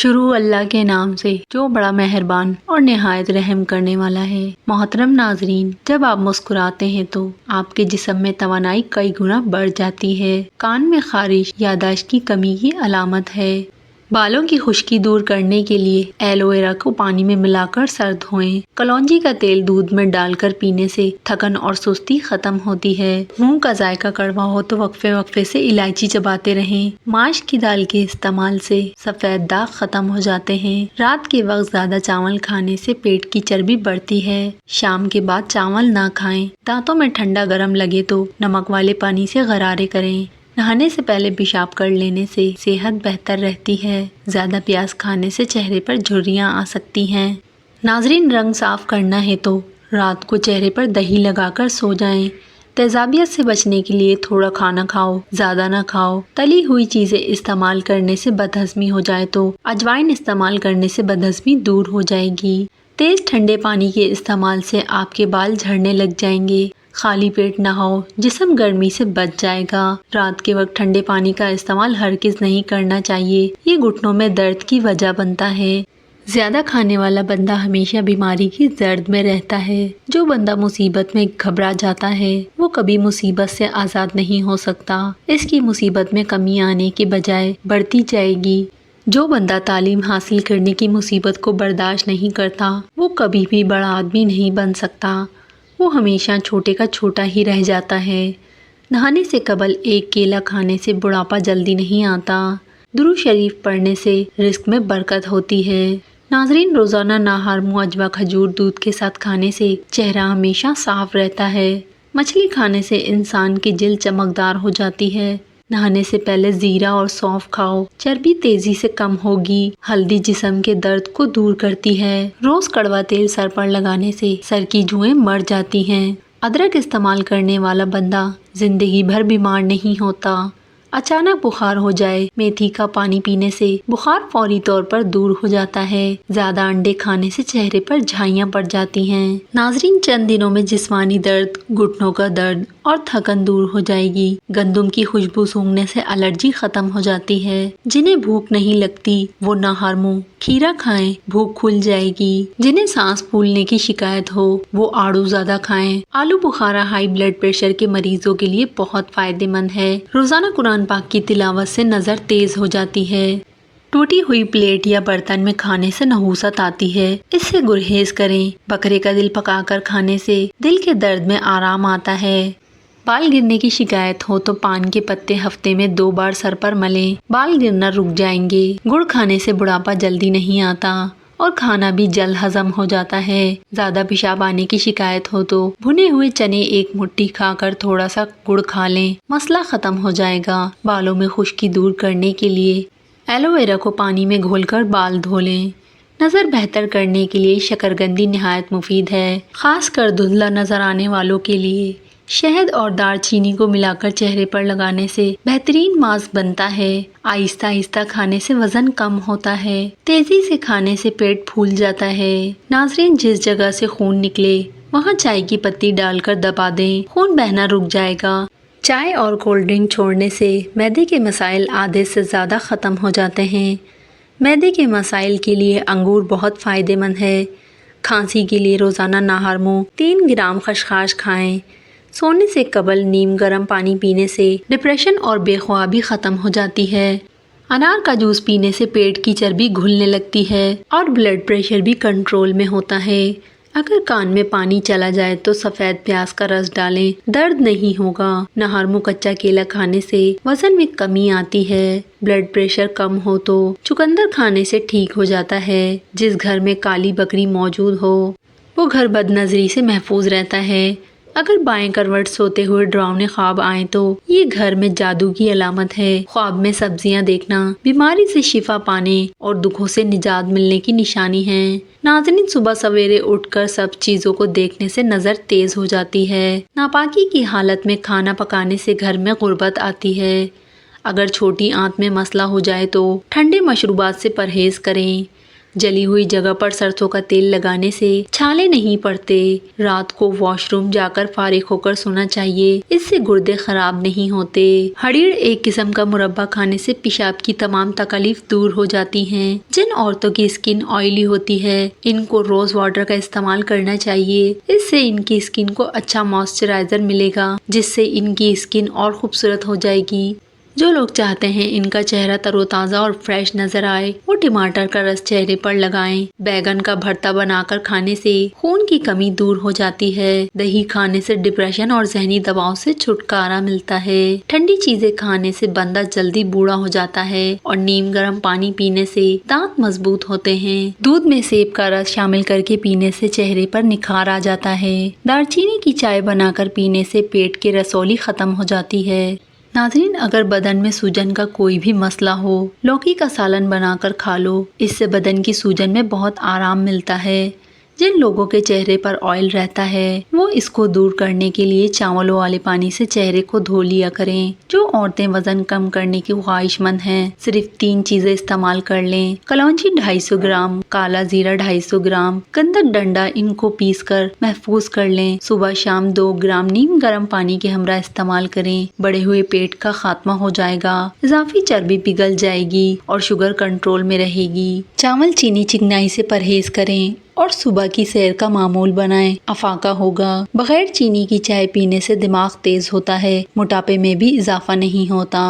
شروع اللہ کے نام سے جو بڑا مہربان اور نہایت رحم کرنے والا ہے۔ محترم ناظرین، جب آپ مسکراتے ہیں تو آپ کے جسم میں توانائی کئی گنا بڑھ جاتی ہے۔ کان میں خارش یادداشت کی کمی کی علامت ہے۔ بالوں کی خشکی دور کرنے کے لیے ایلو ویرا کو پانی میں ملا کر سر دھوئیں۔ کلونجی کا تیل دودھ میں ڈال کر پینے سے تھکن اور سستی ختم ہوتی ہے۔ منہ کا ذائقہ کڑوا ہو تو وقفے سے الائچی چباتے رہیں۔ ماش کی دال کے استعمال سے سفید داغ ختم ہو جاتے ہیں۔ رات کے وقت زیادہ چاول کھانے سے پیٹ کی چربی بڑھتی ہے۔ شام کے بعد چاول نہ کھائیں۔ دانتوں میں ٹھنڈا گرم لگے تو نمک والے پانی سے غرارے کریں۔ نہانے سے پہلے پیشاب کر لینے سے صحت بہتر رہتی ہے۔ زیادہ پیاز کھانے سے چہرے پر جھریاں آ سکتی ہیں۔ ناظرین، رنگ صاف کرنا ہے تو رات کو چہرے پر دہی لگا کر سو جائیں۔ تیزابیت سے بچنے کے لیے تھوڑا کھانا کھاؤ، زیادہ نہ کھاؤ۔ تلی ہوئی چیزیں استعمال کرنے سے بدہضمی ہو جائے تو اجوائن استعمال کرنے سے بدہضمی دور ہو جائے گی۔ تیز ٹھنڈے پانی کے استعمال سے آپ کے بال جھڑنے لگ جائیں گے۔ خالی پیٹ نہاؤ، جسم گرمی سے بچ جائے گا۔ رات کے وقت ٹھنڈے پانی کا استعمال ہرگز نہیں کرنا چاہیے، یہ گھٹنوں میں درد کی وجہ بنتا ہے۔ زیادہ کھانے والا بندہ ہمیشہ بیماری کی زرد میں رہتا ہے۔ جو بندہ مصیبت میں گھبرا جاتا ہے وہ کبھی مصیبت سے آزاد نہیں ہو سکتا۔ اس کی مصیبت میں کمی آنے کے بجائے بڑھتی جائے گی۔ جو بندہ تعلیم حاصل کرنے کی مصیبت کو برداشت نہیں کرتا وہ کبھی بھی بڑا آدمی نہیں بن سکتا، وہ ہمیشہ چھوٹے کا چھوٹا ہی رہ جاتا ہے۔ نہانے سے قبل ایک کیلا کھانے سے بڑھاپا جلدی نہیں آتا۔ درود شریف پڑھنے سے رزق میں برکت ہوتی ہے۔ ناظرین، روزانہ ناہار منہ اجوا کھجور دودھ کے ساتھ کھانے سے چہرہ ہمیشہ صاف رہتا ہے۔ مچھلی کھانے سے انسان کی جلد چمکدار ہو جاتی ہے۔ نہانے سے پہلے زیرہ اور سونف کھاؤ، چربی تیزی سے کم ہوگی۔ ہلدی جسم کے درد کو دور کرتی ہے۔ روز کڑوا تیل سر پر لگانے سے سر کی جوئیں مر جاتی ہیں۔ ادرک استعمال کرنے والا بندہ زندگی بھر بیمار نہیں ہوتا۔ اچانک بخار ہو جائے، میتھی کا پانی پینے سے بخار فوری طور پر دور ہو جاتا ہے۔ زیادہ انڈے کھانے سے چہرے پر جھائیاں پڑ جاتی ہیں۔ ناظرین، چند دنوں میں جسمانی درد، گھٹنوں کا درد اور تھکن دور ہو جائے گی۔ گندم کی خوشبو سونگھنے سے الرجی ختم ہو جاتی ہے۔ جنہیں بھوک نہیں لگتی وہ ناہار منہ کھیرا کھائیں، بھوک کھل جائے گی۔ جنہیں سانس پھولنے کی شکایت ہو وہ آڑو زیادہ کھائیں۔ آلو بخارا ہائی بلڈ پریشر کے مریضوں کے لیے بہت فائدہ مند ہے۔ روزانہ قرآن پاک کی تلاوت سے نظر تیز ہو جاتی ہے۔ ٹوٹی ہوئی پلیٹ یا برتن میں کھانے سے نحوست آتی ہے، اس سے گریز کریں۔ بکرے کا دل پکا کر کھانے سے دل کے درد میں آرام آتا ہے۔ بال گرنے کی شکایت ہو تو پان کے پتے ہفتے میں 2 بار سر پر ملیں، بال گرنا رک جائیں گے۔ گڑ کھانے سے بڑھاپا جلدی نہیں آتا اور کھانا بھی جلد ہضم ہو جاتا ہے۔ زیادہ پیشاب آنے کی شکایت ہو تو بھنے ہوئے چنے ایک مٹھی کھا کر تھوڑا سا گڑ کھا لیں، مسئلہ ختم ہو جائے گا۔ بالوں میں خشکی دور کرنے کے لیے ایلو ویرا کو پانی میں گھول کر بال دھو لیں۔ نظر بہتر کرنے کے لیے شکرگندی نہایت مفید ہے، خاص کر دھندلا نظر آنے والوں کے لیے۔ شہد اور دار چینی کو ملا کر چہرے پر لگانے سے بہترین ماسک بنتا ہے۔ آہستہ آہستہ کھانے سے وزن کم ہوتا ہے، تیزی سے کھانے سے پیٹ پھول جاتا ہے۔ ناظرین، جس جگہ سے خون نکلے وہاں چائے کی پتی ڈال کر دبا دیں، خون بہنا رک جائے گا۔ چائے اور کولڈ ڈرنک چھوڑنے سے معدے کے مسائل آدھے سے زیادہ ختم ہو جاتے ہیں۔ معدے کے مسائل کے لیے انگور بہت فائدہ مند ہے۔ کھانسی کے لیے روزانہ ناہار منہ 3 گرام خشخاش کھائیں۔ سونے سے قبل نیم گرم پانی پینے سے ڈپریشن اور بے خوابی ختم ہو جاتی ہے۔ انار کا جوس پینے سے پیٹ کی چربی گھلنے لگتی ہے اور بلڈ پریشر بھی کنٹرول میں ہوتا ہے۔ اگر کان میں پانی چلا جائے تو سفید پیاز کا رس ڈالیں، درد نہیں ہوگا۔ ناہار منہ کچا کیلا کھانے سے وزن میں کمی آتی ہے۔ بلڈ پریشر کم ہو تو چقندر کھانے سے ٹھیک ہو جاتا ہے۔ جس گھر میں کالی بکری موجود ہو وہ گھر بد نظری سے محفوظ رہتا ہے۔ اگر بائیں کروٹ سوتے ہوئے ڈراؤنے خواب آئیں تو یہ گھر میں جادو کی علامت ہے۔ خواب میں سبزیاں دیکھنا بیماری سے شفا پانے اور دکھوں سے نجات ملنے کی نشانی ہے۔ ناظرین، صبح سویرے اٹھ کر سب چیزوں کو دیکھنے سے نظر تیز ہو جاتی ہے۔ ناپاکی کی حالت میں کھانا پکانے سے گھر میں غربت آتی ہے۔ اگر چھوٹی آنت میں مسئلہ ہو جائے تو ٹھنڈے مشروبات سے پرہیز کریں۔ जली हुई जगह पर सरसों का तेल लगाने से छाले नहीं पड़ते। रात को वॉशरूम जाकर फारिग होकर सोना चाहिए, इससे गुर्दे खराब नहीं होते। हरीड़ एक किस्म का मुरब्बा खाने से पेशाब की तमाम तकलीफ दूर हो जाती हैं। जिन औरतों की स्किन ऑयली होती है, इनको रोज वाटर का इस्तेमाल करना चाहिए। इससे इनकी स्किन को अच्छा मॉइस्चराइजर मिलेगा, जिससे इनकी स्किन और खूबसूरत हो जाएगी। जो लोग चाहते हैं इनका चेहरा तरोताज़ा और फ्रेश नजर आए, वो टमाटर का रस चेहरे पर लगाएं। बैगन का भरता बनाकर खाने से खून की कमी दूर हो जाती है। दही खाने से डिप्रेशन और जहनी दबाव से छुटकारा मिलता है। ठंडी चीजें खाने से बंदा जल्दी बूढ़ा हो जाता है और नीम गर्म पानी पीने से दांत मजबूत होते हैं। दूध में सेब का रस शामिल करके पीने से चेहरे पर निखार आ जाता है। दालचीनी की चाय बनाकर पीने से पेट की रसौली खत्म हो जाती है। नाज़रीन, अगर बदन में सूजन का कोई भी मसला हो, लौकी का सालन बनाकर खा लो, इससे बदन की सूजन में बहुत आराम मिलता है। जिन लोगों के चेहरे पर ऑयल रहता है, वो इसको दूर करने के लिए चावलों वाले पानी से चेहरे को धो लिया करें। जो औरतें वजन कम करने की ख्वाहिशमंद हैं, सिर्फ 3 चीजें इस्तेमाल कर लें। कलौंजी 250 ग्राम, काला जीरा 250 ग्राम, गंधक डंडा, इनको पीस कर महफूज कर लें। सुबह शाम 2 ग्राम नीम गर्म पानी के हमरा इस्तेमाल करें। बढ़े हुए पेट का खात्मा हो जाएगा, इजाफी चर्बी पिघल जाएगी और शुगर कंट्रोल में रहेगी। चावल चीनी चिकनाई से परहेज करें और सुबह की सैर का मामूल बनाएं। अफाका होगा। बगैर चीनी की चाय पीने से दिमाग तेज होता है, मोटापे में भी इजाफा नहीं होता।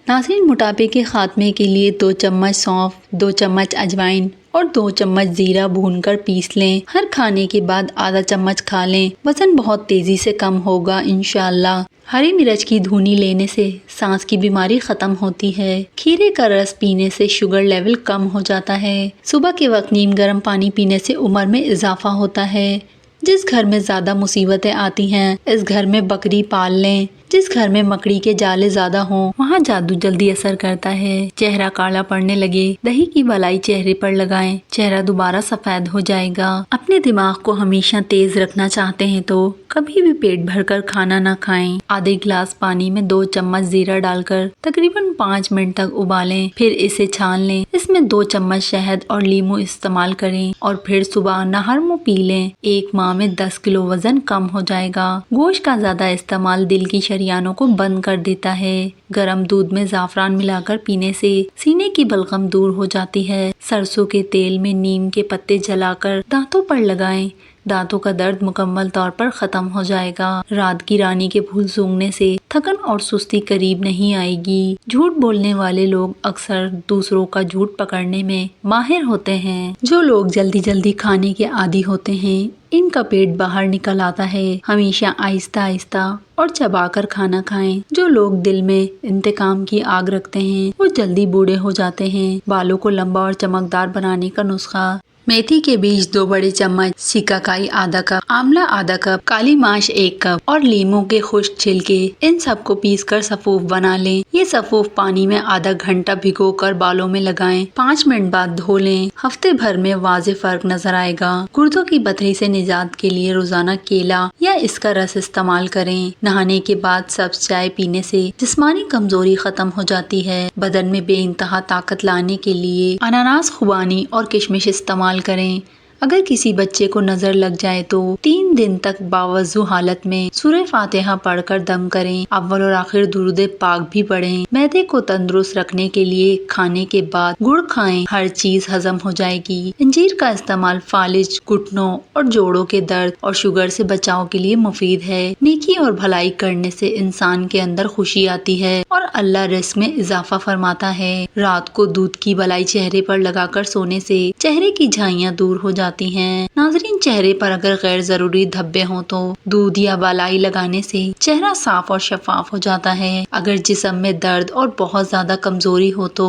नाज़रीन, मोटापे के खात्मे के लिए 2 चम्मच सौंफ, 2 चम्मच अजवाइन और 2 चम्मच जीरा भूनकर पीस लें। हर खाने के बाद आधा चम्मच खा लें। वजन बहुत तेजी से कम होगा इंशाअल्लाह। हरी मिर्च की धुनी लेने से सांस की बीमारी खत्म होती है। खीरे का रस पीने से शुगर लेवल कम हो जाता है। सुबह के वक्त नीम गर्म पानी पीने से उम्र में इजाफा होता है। जिस घर में ज्यादा मुसीबतें आती हैं, इस घर में बकरी पाल लें। जिस घर में मकड़ी के जाले ज्यादा हों, वहाँ जादू जल्दी असर करता है। चेहरा काला पड़ने लगे, दही की मलाई चेहरे पर लगाएं, चेहरा दोबारा सफेद हो जाएगा। अपने दिमाग को हमेशा तेज रखना चाहते हैं तो कभी भी पेट भरकर खाना ना खाएं। आधे गिलास पानी में 2 चम्मच जीरा डालकर तकरीबन 5 मिनट तक उबालें, फिर इसे छान लें। इसमें 2 चम्मच शहद और लीमू इस्तेमाल करें और फिर सुबह नहर मुंह पी लें। 1 माह में 10 किलो वजन कम हो जाएगा। गोश्त का ज्यादा इस्तेमाल दिल की शरियानों को बंद कर देता है। गरम दूध में जाफरान मिलाकर पीने से सीने की बलगम दूर हो जाती है। सरसों के तेल में नीम के पत्ते जलाकर दांतों पर लगाएं। दांतों का दर्द मुकम्मल तौर पर खत्म हो जाएगा। रात की रानी के फूल सूंघने से थकन और सुस्ती करीब नहीं आएगी। झूठ बोलने वाले लोग अक्सर दूसरों का झूठ पकड़ने में माहिर होते हैं। जो लोग जल्दी जल्दी खाने के आदी होते हैं, इनका पेट बाहर निकल आता है। हमेशा आहिस्ता आहिस्ता और चबाकर खाना खाएं। जो लोग दिल में इंतकाम की आग रखते हैं, वो जल्दी बूढ़े हो जाते हैं। बालों को लंबा और चमकदार बनाने का नुस्खा: मेथी के बीज 2 बड़े चम्मच, सिकाकाई आधा कप, आंवला आधा कप, काली माश 1 कप और लीमू के खुश्क छिलके, इन सबको पीसकर सफूफ बना लें। ये सफूफ पानी में आधा घंटा भिगोकर बालों में लगाएं। 5 मिनट बाद धो लें। हफ्ते भर में वाज़ेह फर्क नजर आएगा। गुर्दों की पथरी से निजात के लिए रोजाना केला या इसका रस इस्तेमाल करें। नहाने के बाद सब्ज चाय पीने से जिस्मानी कमजोरी खत्म हो जाती है। बदन में बेइंतहा ताकत लाने के लिए अनानास, खुबानी और किशमिश इस्तेमाल करें। अगर किसी बच्चे को नजर लग जाए तो 3 दिन तक बावजू हालत में सूरह फातिहा पढ़कर दम करें। अव्वल और आखिर दुरूद पाक भी पढ़ें। मैदे को तंदुरुस्त रखने के लिए खाने के बाद गुड़ खाएं, हर चीज हजम हो जाएगी। अंजीर का इस्तेमाल फालिज, घुटनों और जोड़ों के दर्द और शुगर से बचाव के लिए मुफीद है। नेकी और भलाई करने से इंसान के अंदर खुशी आती है और अल्लाह रिस्क में इजाफा फरमाता है। रात को दूध की बलाई चेहरे पर लगाकर सोने से चेहरे की झाइयाँ दूर हो जाती हैं। नाजरीन, चेहरे पर अगर गैर जरूरी धब्बे हों तो दूध या बलाई लगाने से चेहरा साफ और शफाफ हो जाता है। अगर जिस्म में दर्द और बहुत ज्यादा कमजोरी हो तो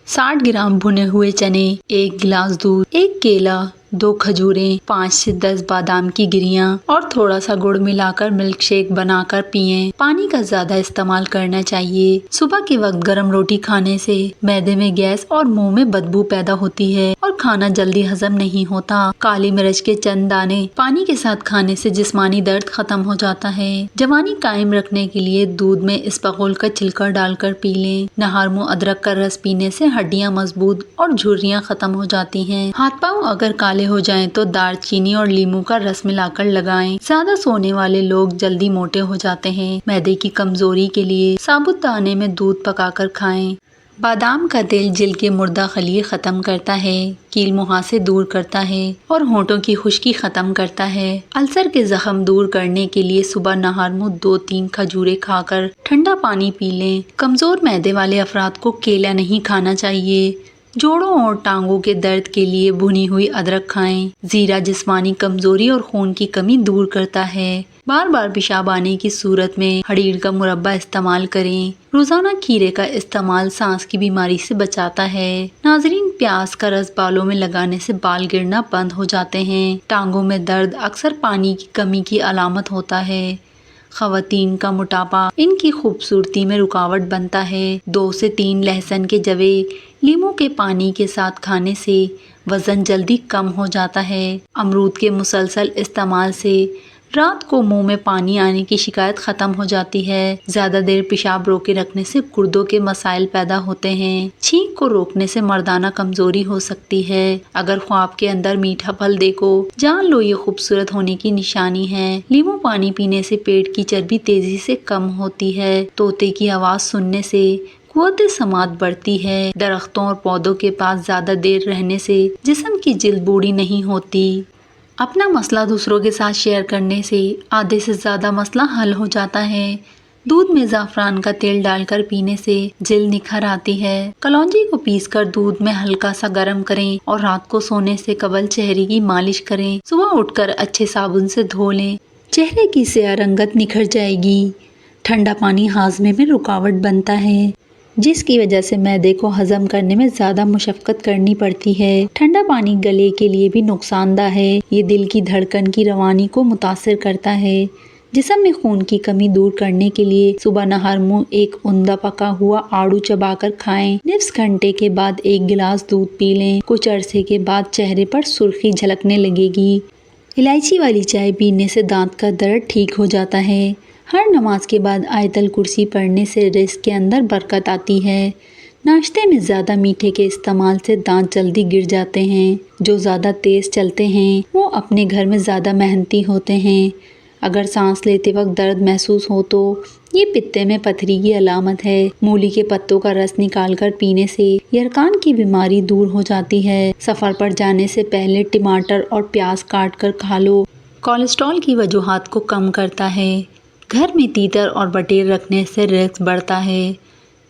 60 ग्राम भुने हुए चने, 1 गिलास दूध, 1 केला, 2 खजूरें, 5 से 10 बादाम की गिरियां और थोड़ा सा गुड़ मिलाकर मिल्क शेक बनाकर पिएं। पानी का ज्यादा इस्तेमाल करना चाहिए। सुबह के वक्त गर्म रोटी खाने से मैदे में गैस और मुंह में बदबू पैदा होती है और खाना जल्दी हजम नहीं होता। काली मिर्च के चंद दाने पानी के साथ खाने से जिस्मानी दर्द खत्म हो जाता है। जवानी कायम रखने के लिए दूध में इसबगोल का छिलका डालकर पी लें। नहर मुंह अदरक का रस पीने से हड्डियां मजबूत और झुर्रियां खत्म हो जाती हैं। हाथ पांव अगर काले हो जाएं तो दालचीनी और लीमू का रस मिलाकर लगाएं। ज्यादा सोने वाले लोग जल्दी मोटे हो जाते हैं। मैदे की कमजोरी के लिए साबुत दाने में दूध पकाकर खाएं। बादाम का तेल जिल्द के मुर्दा खलिए खत्म करता है, कील मुहासे दूर करता है और होंठों की खुश्की खत्म करता है। अल्सर के जख्म दूर करने के लिए सुबह नहर मुंह 2-3 खजूरें खाकर ठंडा पानी पी लें। कमजोर मैदे वाले अफराद को केला नहीं खाना चाहिए। जोड़ों और टांगों के दर्द के लिए भुनी हुई अदरक खाएं। जीरा जिस्मानी कमजोरी और खून की कमी दूर करता है। बार बार पेशाब आने की सूरत में हड़ीर का मुरब्बा इस्तेमाल करें। रोजाना खीरे का इस्तेमाल सांस की बीमारी से बचाता है। नाजरीन, प्याज का रस बालों में लगाने से बाल गिरना बंद हो जाते हैं। टांगों में दर्द अक्सर पानी की कमी की अलामत होता है। खवातीन का मोटापा इनकी खूबसूरती में रुकावट बनता है। 2 से 3 लहसुन के जवे लीमू के पानी के साथ खाने से वजन जल्दी कम हो जाता है। अमरूद के मुसलसल इस्तेमाल से रात को मुंह में पानी आने की शिकायत खत्म हो जाती है। ज्यादा देर पेशाब रोके रखने से गुर्दों के मसाइल पैदा होते हैं। छींक को रोकने से मर्दाना कमजोरी हो सकती है। अगर ख्वाब के अंदर मीठा फल देखो, जान लो ये खूबसूरत होने की निशानी है। लीमू पानी पीने से पेट की चर्बी तेजी से कम होती है। तोते की आवाज सुनने से कुव्वत समात बढ़ती है। दरख्तों और पौधों के पास ज्यादा देर रहने से जिस्म की जिल्द बूढ़ी नहीं होती। अपना मसला दूसरों के साथ शेयर करने से आधे से ज्यादा मसला हल हो जाता है। दूध में ज़ाफ़रान का तेल डालकर पीने से जिल्द निखर आती है। कलौंजी को पीसकर दूध में हल्का सा गर्म करें और रात को सोने से कबल चेहरे की मालिश करें। सुबह उठकर अच्छे साबुन से धो लें। चेहरे की स्याह रंगत निखर जाएगी। ठंडा पानी हाजमे में रुकावट बनता है, जिसकी वजह से मैदे को हजम करने में ज्यादा मुशक्कत करनी पड़ती है। ठंडा पानी गले के लिए भी नुकसानदा है। ये दिल की धड़कन की रवानी को मुतासिर करता है। जिस्म में खून की कमी दूर करने के लिए सुबह नहर मुंह एक उंदा पका हुआ आड़ू चबाकर खाएं। निफ्स घंटे के बाद 1 गिलास दूध पी लें। कुछ अरसे के बाद चेहरे पर सुर्खी झलकने लगेगी। इलायची वाली चाय पीने से दांत का दर्द ठीक हो जाता है। हर नमाज के बाद आयतल कुर्सी पढ़ने से रिज़्क के अंदर बरकत आती है। नाश्ते में ज़्यादा मीठे के इस्तेमाल से दांत जल्दी गिर जाते हैं। जो ज़्यादा तेज़ चलते हैं वो अपने घर में ज़्यादा मेहनती होते हैं। अगर सांस लेते वक्त दर्द महसूस हो तो ये पित्ते में पथरी की अलामत है। मूली के पत्तों का रस निकालकर पीने से यरकान की बीमारी दूर हो जाती है। सफ़र पर जाने से पहले टमाटर और प्याज काट कर खा लो। कोलेस्ट्रॉल की वजूहात को कम करता है। घर में तीतर और बटेर रखने से रिस्क बढ़ता है।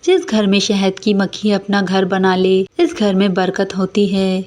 जिस घर में शहद की मक्खी अपना घर बना ले, इस घर में बरकत होती है।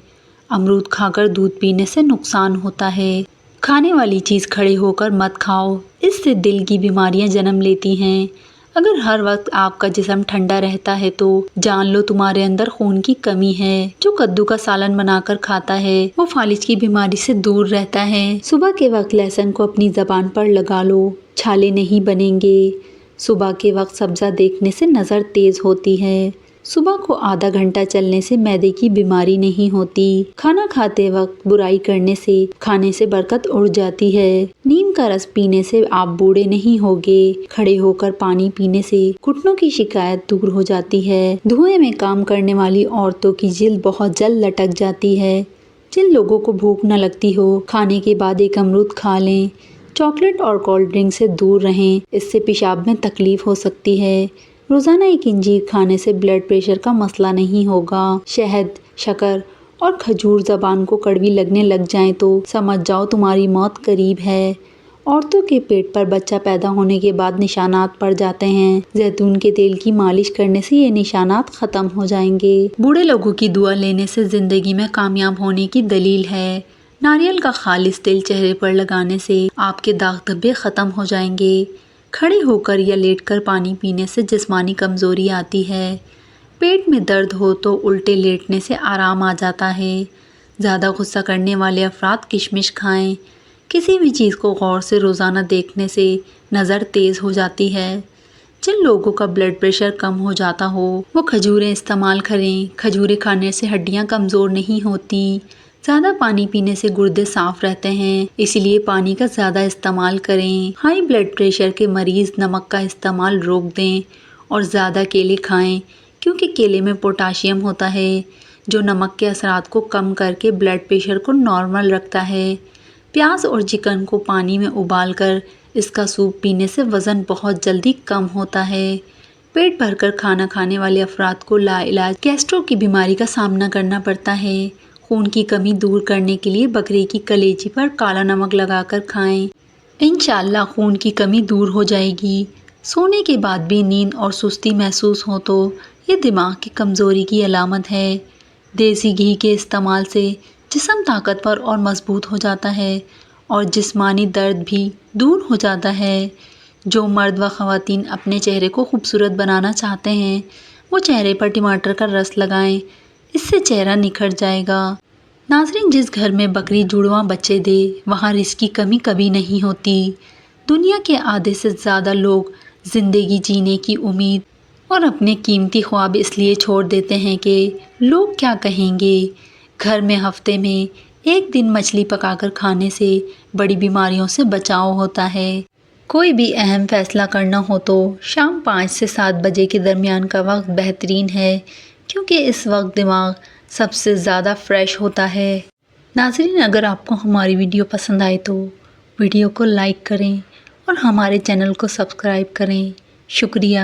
अमरूद खाकर दूध पीने से नुकसान होता है। खाने वाली चीज़ खड़े होकर मत खाओ, इससे दिल की बीमारियां जन्म लेती हैं। अगर हर वक्त आपका जिस्म ठंडा रहता है तो जान लो तुम्हारे अंदर खून की कमी है। जो कद्दू का सालन बनाकर खाता है वो फालिज की बीमारी से दूर रहता है। सुबह के वक्त लहसुन को अपनी ज़बान पर लगा लो, छाले नहीं बनेंगे। सुबह के वक्त सब्ज़ा देखने से नज़र तेज़ होती है। सुबह को आधा घंटा चलने से मैदे की बीमारी नहीं होती। खाना खाते वक्त बुराई करने से खाने से बरकत उड़ जाती है। नीम का रस पीने से आप बूढ़े नहीं होगे। खड़े होकर पानी पीने से घुटनों की शिकायत दूर हो जाती है। धुएं में काम करने वाली औरतों की जिल्द बहुत जल्द लटक जाती है। जिन लोगों को भूख न लगती हो, खाने के बाद 1 अमरूद खा लें। चॉकलेट और कोल्ड ड्रिंक से दूर रहें, इससे पेशाब में तकलीफ हो सकती है। रोज़ाना 1 इंजीर खाने से ब्लड प्रेशर का मसला नहीं होगा। शहद, शक्कर और खजूर ज़बान को कड़वी लगने लग जाएं तो समझ जाओ तुम्हारी मौत करीब है। औरतों के पेट पर बच्चा पैदा होने के बाद निशानात पड़ जाते हैं। जैतून के तेल की मालिश करने से ये निशानात ख़त्म हो जाएंगे। बूढ़े लोगों की दुआ लेने से ज़िंदगी में कामयाब होने की दलील है। नारियल का खालिस तेल चेहरे पर लगाने से आपके दाग धब्बे ख़त्म हो जाएंगे। खड़े होकर या लेटकर पानी पीने से जिस्मानी कमज़ोरी आती है। पेट में दर्द हो तो उल्टे लेटने से आराम आ जाता है। زیادہ غصہ کرنے والے افراد کشمش کھائیں۔ کسی بھی چیز کو غور سے روزانہ دیکھنے سے نظر تیز ہو جاتی ہے۔ جن لوگوں کا بلڈ پریشر کم ہو جاتا ہو وہ کھجوریں استعمال کریں۔ کھجوریں کھانے سے ہڈیاں کمزور نہیں ہوتی۔ زیادہ پانی پینے سے گردے صاف رہتے ہیں، اس لیے پانی کا زیادہ استعمال کریں۔ ہائی بلڈ پریشر کے مریض نمک کا استعمال روک دیں اور زیادہ کیلے کھائیں، کیونکہ کیلے میں پوٹاشیم ہوتا ہے جو نمک کے اثرات کو کم کر کے بلڈ پریشر کو نارمل رکھتا ہے۔ پیاز اور چکن کو پانی میں ابال کر اس کا سوپ پینے سے وزن بہت جلدی کم ہوتا ہے۔ پیٹ بھر کر کھانا کھانے والے افراد کو لا علاج گیسٹرو کی بیماری کا سامنا کرنا پڑتا ہے۔ خون کی کمی دور کرنے کے لیے بکرے کی کلیجی پر کالا نمک لگا کر کھائیں۔ انشاءاللہ خون کی کمی دور ہو جائے گی۔ سونے کے بعد بھی نیند اور سستی محسوس ہو تو یہ دماغ کی کمزوری کی علامت ہے۔ دیسی گھی کے استعمال سے جسم طاقتور اور مضبوط ہو جاتا ہے اور جسمانی درد بھی دور ہو جاتا ہے۔ جو مرد و خواتین اپنے چہرے کو خوبصورت بنانا چاہتے ہیں وہ چہرے پر ٹماٹر کا رس لگائیں، اس سے چہرہ نکھر جائے گا۔ ناظرین، جس گھر میں بکری جڑواں بچے دے وہاں رزق کی کمی کبھی نہیں ہوتی۔ دنیا کے آدھے سے زیادہ لوگ زندگی جینے کی امید اور اپنے قیمتی خواب اس لیے چھوڑ دیتے ہیں کہ لوگ کیا کہیں گے۔ گھر میں ہفتے میں ایک دن مچھلی پکا کر کھانے سے بڑی بیماریوں سے بچاؤ ہوتا ہے۔ کوئی بھی اہم فیصلہ کرنا ہو تو شام 5 سے 7 بجے کے درمیان کا وقت بہترین ہے، کیونکہ اس وقت دماغ سب سے زیادہ فریش ہوتا ہے۔ ناظرین، اگر آپ کو ہماری ویڈیو پسند آئے تو ویڈیو کو لائک کریں اور ہمارے چینل کو سبسکرائب کریں۔ شکریہ۔